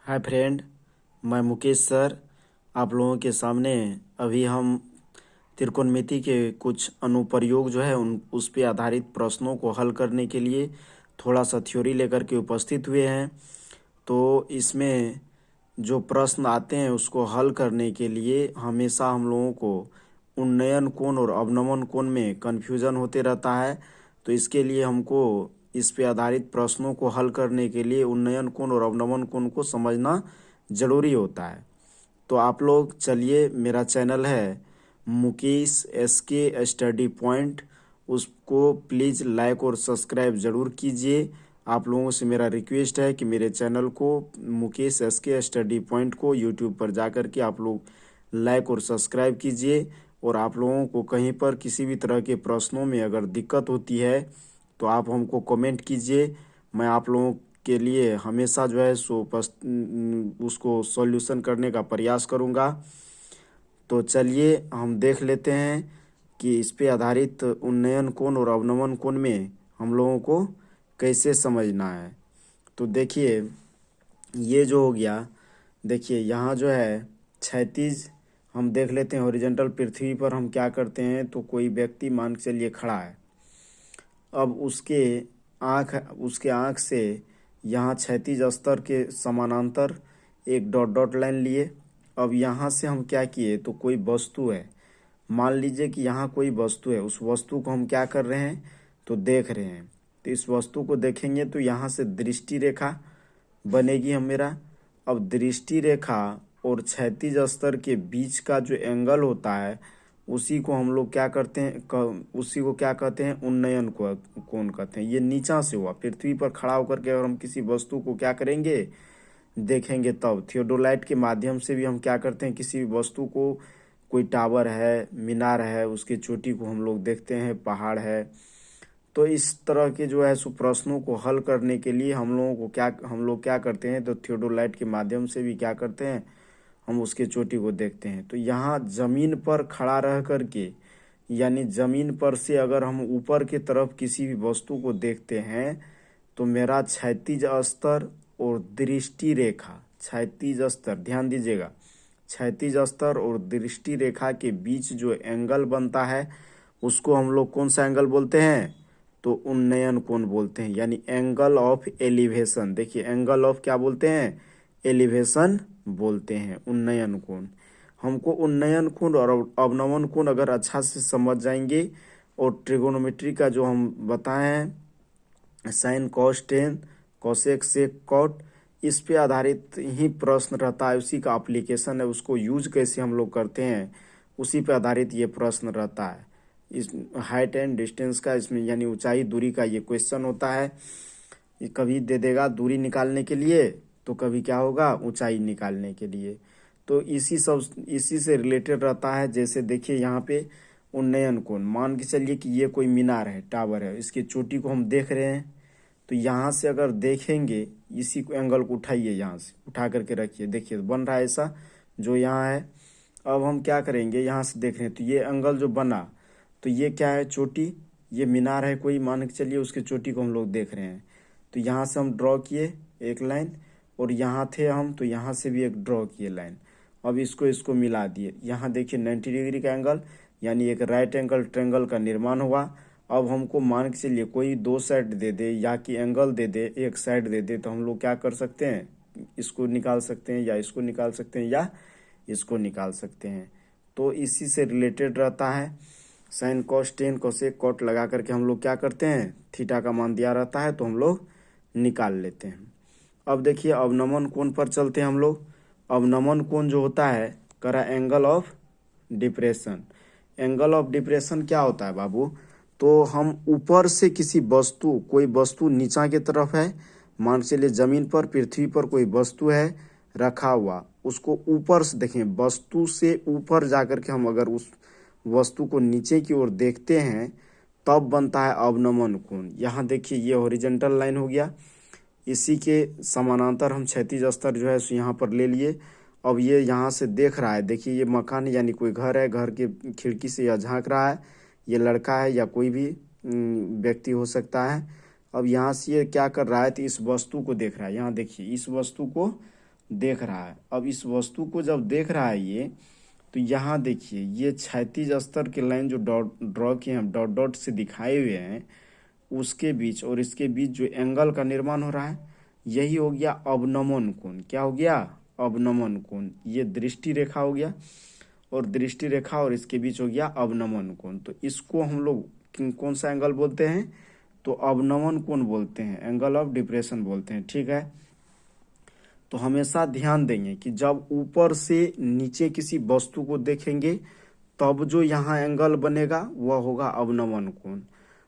Hi friend, मैं Mukesh sir. आप लोगों के सामने अभी हम त्रिकोणमिति के कुछ अनुप्रयोग जो है उन उस पे आधारित प्रश्नों को हल करने के लिए थोड़ा सा थ्योरी लेकर के उपस्थित हुए हैं। तो इसमें जो प्रश्न आते हैं उसको हल करने के लिए हमेशा हम लोगों को उन्नयन कोण और अवनमन कोण में कन्फ्यूज़न होते रहता है। तो इसके लिए हमको इस पे आधारित प्रश्नों को हल करने के लिए उन्नयन कोण और अवनमन कोण को समझना ज़रूरी होता है। तो आप लोग चलिए, मेरा चैनल है मुकेश SK स्टडी पॉइंट, उसको प्लीज़ लाइक और सब्सक्राइब ज़रूर कीजिए। आप लोगों से मेरा रिक्वेस्ट है कि मेरे चैनल को मुकेश SK स्टडी पॉइंट को यूट्यूब पर जा कर के आप लोग लाइक और सब्सक्राइब कीजिए। और आप लोगों को कहीं पर किसी भी तरह के प्रश्नों में अगर दिक्कत होती है तो आप हमको कमेंट कीजिए। मैं आप लोगों के लिए हमेशा जो है सो उसको सॉल्यूशन करने का प्रयास करूंगा। तो चलिए हम देख लेते हैं कि इस पे आधारित उन्नयन कोण और अवनमन कोण में हम लोगों को कैसे समझना है। तो देखिए, ये जो हो गया, देखिए यहाँ जो है क्षैतिज हम देख लेते हैं। हॉरिजॉन्टल पृथ्वी पर हम क्या करते हैं, तो कोई व्यक्ति मान के चलिए खड़ा है। अब उसके आँख से यहाँ क्षैतिज स्तर के समानांतर एक डॉट डॉट लाइन लिए। अब यहाँ से हम क्या किए, तो कोई वस्तु है, मान लीजिए कि यहाँ कोई वस्तु है, उस वस्तु को हम क्या कर रहे हैं, तो देख रहे हैं। तो इस वस्तु को देखेंगे तो यहाँ से दृष्टि रेखा बनेगी हम मेरा। अब दृष्टि रेखा और क्षैतिज स्तर के बीच का जो एंगल होता है उसी को हम लोग क्या करते हैं, उसी को क्या कहते हैं, उन्नयन कोण कहते हैं। ये नीचा से हुआ, पृथ्वी पर खड़ा होकर के अगर हम किसी वस्तु को क्या करेंगे, देखेंगे, तब थियोडोलाइट के माध्यम से भी हम क्या करते हैं, किसी भी वस्तु को, कोई टावर है, मीनार है, उसकी चोटी को हम लोग देखते हैं, पहाड़ है। तो इस तरह के जो है सो प्रश्नों को हल करने के लिए हम लोग क्या करते हैं, तो थियोडोलाइट के माध्यम से भी क्या करते हैं, हम उसके चोटी को देखते हैं। तो यहाँ जमीन पर खड़ा रह करके, यानी जमीन पर से अगर हम ऊपर की तरफ किसी भी वस्तु को देखते हैं तो मेरा क्षैतिज स्तर और दृष्टि रेखा, क्षैतिज स्तर ध्यान दीजिएगा, क्षैतिज स्तर और दृष्टि रेखा के बीच जो एंगल बनता है उसको हम लोग कौन सा एंगल बोलते हैं, तो उन्नयन कोण बोलते हैं, यानी एंगल ऑफ एलिवेशन। देखिए, एंगल ऑफ क्या बोलते हैं, एलिवेशन बोलते हैं, उन्नयन कोण। हमको उन्नयन कोण और अवनमन कोण अगर अच्छा से समझ जाएंगे, और ट्रिगोनोमेट्री का जो हम बताए हैं, sine cos tan cosec sec cot, इस पे आधारित ही प्रश्न रहता है। उसी का एप्लीकेशन है, उसको यूज कैसे हम लोग करते हैं उसी पे आधारित ये प्रश्न रहता है। इस हाइट एंड डिस्टेंस का, इसमें यानी ऊंचाई दूरी का ये क्वेश्चन होता है। ये कभी दे देगा दूरी निकालने के लिए, तो कभी क्या होगा, ऊंचाई निकालने के लिए। तो इसी से रिलेटेड रहता है। जैसे देखिए यहाँ पे उन्नयन कोण, मान के चलिए कि ये कोई मीनार है, टावर है, इसकी चोटी को हम देख रहे हैं। तो यहाँ से अगर देखेंगे, इसी को एंगल को उठाइए, यहाँ से उठा करके रखिए, देखिए बन रहा है ऐसा जो यहाँ है। अब हम क्या करेंगे, यहाँ से देख रहे हैं तो ये एंगल जो बना, तो ये क्या है, चोटी, ये मीनार है कोई, मान के चलिए उसकी चोटी को हम लोग देख रहे हैं। तो यहाँ से हम ड्रॉ किए एक लाइन, और यहाँ थे हम तो यहाँ से भी एक ड्रॉ किए लाइन। अब इसको मिला दिए, यहाँ देखिए 90 डिग्री का एंगल, यानी एक राइट एंगल ट्रेंगल का निर्माण हुआ। अब हमको मान के चलिए कोई दो साइड दे दे, या कि एंगल दे दे, एक साइड दे दे, तो हम लोग क्या कर सकते हैं, इसको निकाल सकते हैं, या इसको निकाल सकते हैं, या इसको निकाल सकते हैं। तो इसी से रिलेटेड रहता है। Sine cos tan cosec cot लगा करके हम लोग क्या करते हैं, थीटा का मान दिया रहता है तो हम लोग निकाल लेते हैं। अब देखिए अवनमन कोण पर चलते हैं हम लोग। अवनमन कोण जो होता है, करा angle of depression. Angle of depression क्या होता है बाबू, तो हम ऊपर से किसी वस्तु, कोई वस्तु नीचा की तरफ है, मान चलिए जमीन पर, पृथ्वी पर कोई वस्तु है रखा हुआ, उसको ऊपर से देखें, वस्तु से ऊपर जाकर के हम अगर उस वस्तु को नीचे की ओर देखते हैं तब बनता है अवनमन कोण। यहाँ देखिए ये हॉरिजॉन्टल लाइन हो गया, इसी के समानांतर हम क्षैतिज स्तर जो है सो यहाँ पर ले लिए। अब ये यहाँ से देख रहा है, देखिए ये मकान यानी कोई घर है, घर के खिड़की से यह झांक रहा है, ये लड़का है या कोई भी व्यक्ति हो सकता है। अब यहाँ से ये क्या कर रहा है, तो इस वस्तु को देख रहा है, यहाँ देखिए इस वस्तु को देख रहा है। अब इस वस्तु को जब देख रहा है ये, तो यहाँ देखिए ये क्षैतिज स्तर के लाइन जो डॉट ड्रॉ किए हैं, डॉट डॉट से दिखाए हुए हैं, उसके बीच और इसके बीच जो एंगल का निर्माण हो रहा है, यही हो गया अवनमन कोण। क्या हो गया? अवनमन कोण। ये दृष्टि रेखा हो गया, और दृष्टि रेखा और इसके बीच हो गया अवनमन कोण। तो इसको हम लोग कौन सा एंगल बोलते हैं? तो अवनमन कोण बोलते हैं, एंगल ऑफ डिप्रेशन बोलते हैं। ठीक है, तो हमेशा ध्यान देंगे कि जब ऊपर से नीचे किसी वस्तु को देखेंगे तब जो यहाँ एंगल बनेगा वह होगा अवनमन कोण,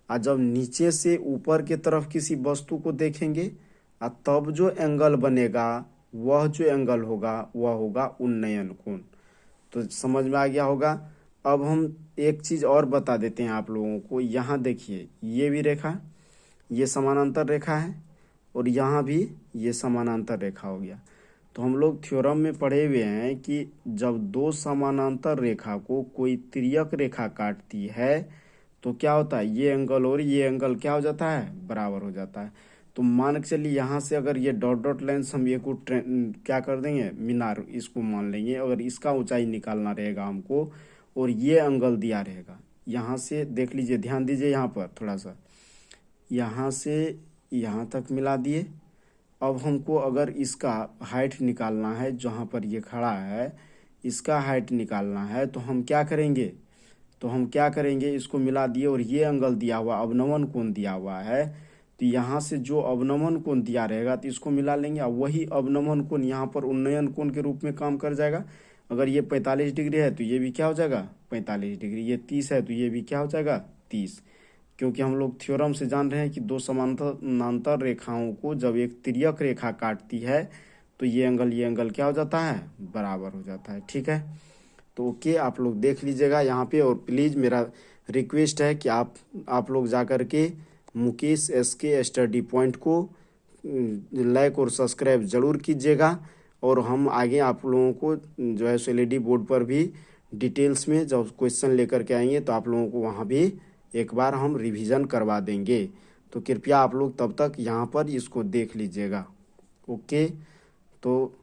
और जब नीचे से ऊपर की तरफ किसी वस्तु को देखेंगे और तब जो एंगल बनेगा वह जो एंगल होगा वह होगा उन्नयन कोण। तो समझ में आ गया होगा। अब हम एक चीज़ और बता देते हैं आप लोगों को। यहाँ देखिए ये भी रेखा, ये समानांतर रेखा है, और यहाँ भी ये समानांतर रेखा हो गया। तो हम लोग थ्योरम में पढ़े हुए हैं कि जब दो समानांतर रेखा को कोई तिर्यक रेखा काटती है तो क्या होता है? ये एंगल और ये एंगल क्या हो जाता है? बराबर हो जाता है। तो मान के चलिए यहाँ से अगर ये डॉट डॉट लाइन से हम ये को क्या कर देंगे? मीनार इसको मान लेंगे। अगर इसका ऊंचाई निकालना रहेगा हमको, और ये एंगल दिया रहेगा, यहाँ से देख लीजिए, ध्यान दीजिए यहाँ पर थोड़ा सा, यहाँ से यहाँ तक मिला दिए। अब हमको अगर इसका हाइट निकालना है, जहाँ पर ये खड़ा है इसका हाइट निकालना है, तो हम क्या करेंगे? इसको मिला दिए, और ये एंगल दिया हुआ अवनमन कोण दिया हुआ है, तो यहाँ से जो अवनमन कोण दिया रहेगा तो इसको मिला लेंगे, और वही अवनमन कोण यहाँ पर उन्नयन कोण के रूप में काम कर जाएगा। अगर ये 45 डिग्री है तो ये भी क्या हो जाएगा? 45 डिग्री। ये 30 है तो ये भी क्या हो जाएगा? 30। क्योंकि हम लोग थ्योरम से जान रहे हैं कि दो समानांतर रेखाओं को जब एक तिर्यक रेखा काटती है तो ये एंगल क्या हो जाता है? बराबर हो जाता है। ठीक है, तो ओके, आप लोग देख लीजिएगा यहाँ पे। और प्लीज़ मेरा रिक्वेस्ट है कि आप लोग जा कर के मुकेश SK स्टडी पॉइंट को लाइक और सब्सक्राइब जरूर कीजिएगा। और हम आगे आप लोगों को जो है LED बोर्ड पर भी डिटेल्स में जब क्वेश्चन लेकर के आएंगे तो आप लोगों को वहाँ भी एक बार हम रिवीजन करवा देंगे। तो कृपया आप लोग तब तक यहाँ पर इसको देख लीजिएगा। ओके, तो